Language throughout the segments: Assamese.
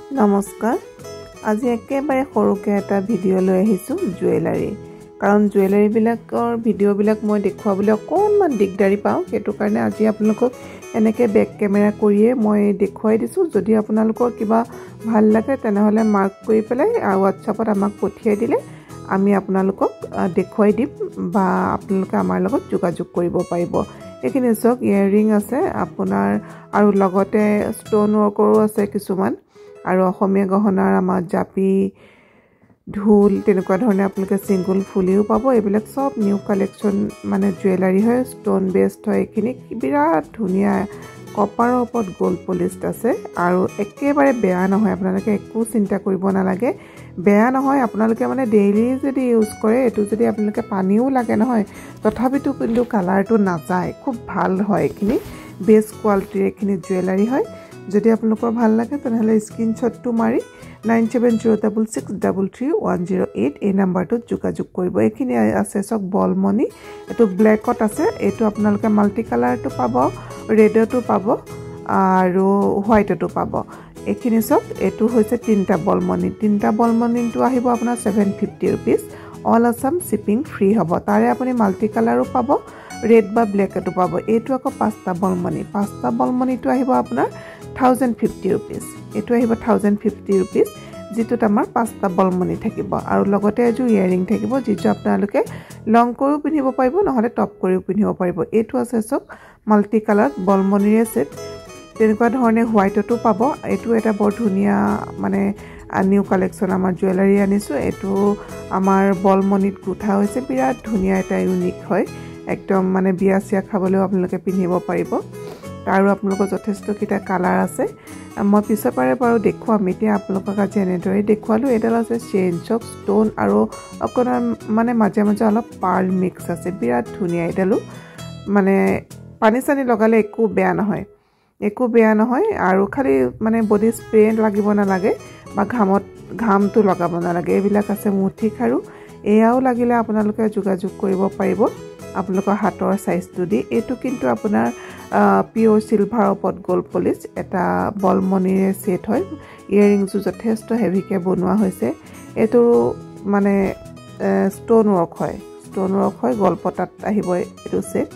নমস্কাৰ আজি একেবাৰে সৰুকে এটা ভিডিঅ' লৈ আহিছো জুৱেলাৰী কাৰণ জুৱেলাৰী বিলাকৰ ভিডিঅ' বিলাক মই দেখুৱাবলৈ অকনমান দিগদাৰি পাওঁ সেইটো কাৰণে আজি আপোনালোকক এনেকৈ বেক কেমেৰা কৰিয়ে মই দেখুৱাই দিছো যদি আপোনালোকৰ কিবা ভাল লাগে তেনেহলে মাৰ্ক কৰি পেলাই WhatsAppত আমাক পঠিয়াই দিলে আমি আপোনালোকক দেখুৱাই দিম বা আপোনালোকে আমাৰ লগত যোগাযোগ কৰিব পাৰিব এখিনি সক ইয়াৰিং আছে আপোনাৰ আৰু লগতে ষ্টন ৱৰ্কৰো আছে কিছুমান আৰু অসমীয়া গহনাৰ আমাৰ জাপি ঢোল তেনেকুৱা ধৰণে আপোনালোকে সিঙ্গল ফুলিও পাব এইবিলাক সব নিউ কালেকশন মানে জুৱেলাৰী হয় ষ্টন বেসড হয় এখিনি বিৰাট ধুনিয়া কপাৰৰ ওপৰত গোল্ড পলিশড আছে আৰু একেবাৰে বেয়া নহয় আপোনালোকে একো চিন্তা কৰিব নালাগে বেয়া নহয় আপোনালোকে মানে ডেইলি যদি ইউজ কৰে এটো যদি আপোনালোকে পানীও লাগে নহয় তথাপিতো কিন্তু কালাৰটো নাযায় খুব ভাল হয় এখিনি বেস্ট কোৱালিটিৰ এখিনি জুৱেলাৰী হয় যদি আপোনালোকৰ ভাল লাগে তেনেহলে স্ক্ৰিনশ্বটটো মাৰি 9706633108 এই নম্বৰটোত যোগাযোগ কৰিব এখিনি আছে সক বলমনি এটো ব্ল্যাকত আছে এটো আপোনালোকে মাল্টি কালাৰটো পাব ৰেডটো পাব আৰু হোৱাইটটো পাব এখিনি সক এটো হৈছে তিনটা বলমনিটো আহিব আপোনাৰ 750 rupees all Assam shipping free হ'ব তাৰে আপুনি মাল্টি কালাৰো পাব ৰেড বা ব্ল্যাকটো পাব এটো আকৌ পাঁচটা বলমনিটো আহিব আপোনাৰ 1050 रुपीस এটো আহিব 1050 रुपीस যেটোত আমাৰ পাঁচটা বলমনি থাকিব আৰু লগতে এজু ইয়াৰিং থাকিব যেটো আপোনালোকে লং কৰিও পিনিব পাৰিব নহলে টপ কৰিও পিনিব পাৰিব এটো আছে সক মাল্টি কালাৰ বলমনিৰে সেট তেনেকুৱা ধৰণে হোৱাইটটো পাব এটো এটা বৰ ধুনিয়া মানে নিউ কালেকশন আমাৰ জুৱেলাৰী আনিছো এটো আমাৰ বলমনিত গুঠা হৈছে বিৰাট ধুনিয়া এটা ইউনিক হয় একদম মানে বিয়া চিয়া খাবলৈও আপোনালোকে পিনিব পাৰিব আৰু আপোনালোকৰ যথেষ্ট কিটা কালাৰ আছে মই পিছপাৰে বাৰু দেখুৱাম এতিয়া আপোনালোকক আজি এনেদৰে দেখুৱালো এডাল আছে চেইন চক ষ্টন আৰু অকণমান মানে মাজে মাজে অলপ পাৰ্ল মিক্স আছে বিৰাট ধুনিয়া এডালো মানে পানী চানি লগালে একো বেয়া নহয় আৰু খালি মানে বডি স্প্ৰে লাগিব না লাগে বা ঘামটো লগাব না লাগে এইবিলাক আছে মুঠি খাৰু এয়াও লাগিলে আপোনালোকে যোগাযোগ কৰিব পাৰিব আপোনালোকৰ হাতৰ সাইজটো দি এটো কিন্তু আপোনাৰ পিওৰ সিলভাৰ ওপৰত গোল্ড পলিশ এটা বলমনিৰে সেট হয় ইয়াৰিংস যথেষ্ট হেভিকে বনোৱা হৈছে এটো মানে ষ্টন ৱৰ্ক হয় গলপটাত আহিব এটো সেট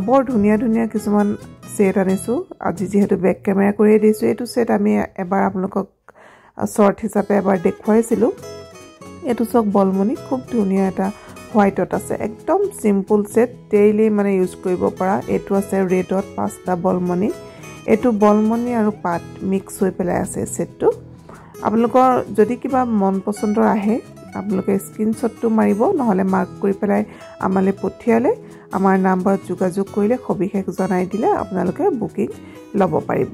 বৰ ধুনিয়া কিছুমান সেট আনিছো আজি যেহেতু বেক কেমেৰা কৰি দিছো এটো সেট আমি এবাৰ আপোনালোকক শৰ্ট হিচাপে এবাৰ দেখুৱাইছিলো এটো সক বলমনি খুব ধুনিয়া এটা হোৱাইটত আছে একদম সিম্পল সেট ডেইলি মানে ইউজ কৰিব পৰা এটো আছে ৰেডত পাঁচটা বলমনি এটো বলমনি আৰু পাট মিক্স হৈ পেলাই আছে সেটটো আপোনালোকৰ যদি কিবা মন পছন্দৰ আহে আপোনালোকে স্ক্ৰিনশ্বটটো মাৰিব নহলে মাৰ্ক কৰি পেলাই আমালে পঠিয়ালে আমাৰ নম্বৰত যোগাযোগ কৰিলে সবিশেষ জনাই দিলে আপোনালোকে বুকিং ল'ব পাৰিব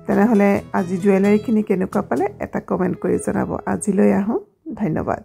তেনেহলে আজি জুৱেলাৰী খিনি কেনেকুৱা পালে এটা কমেন্ট কৰি জনাব আজিলৈ আহো ধন্যবাদ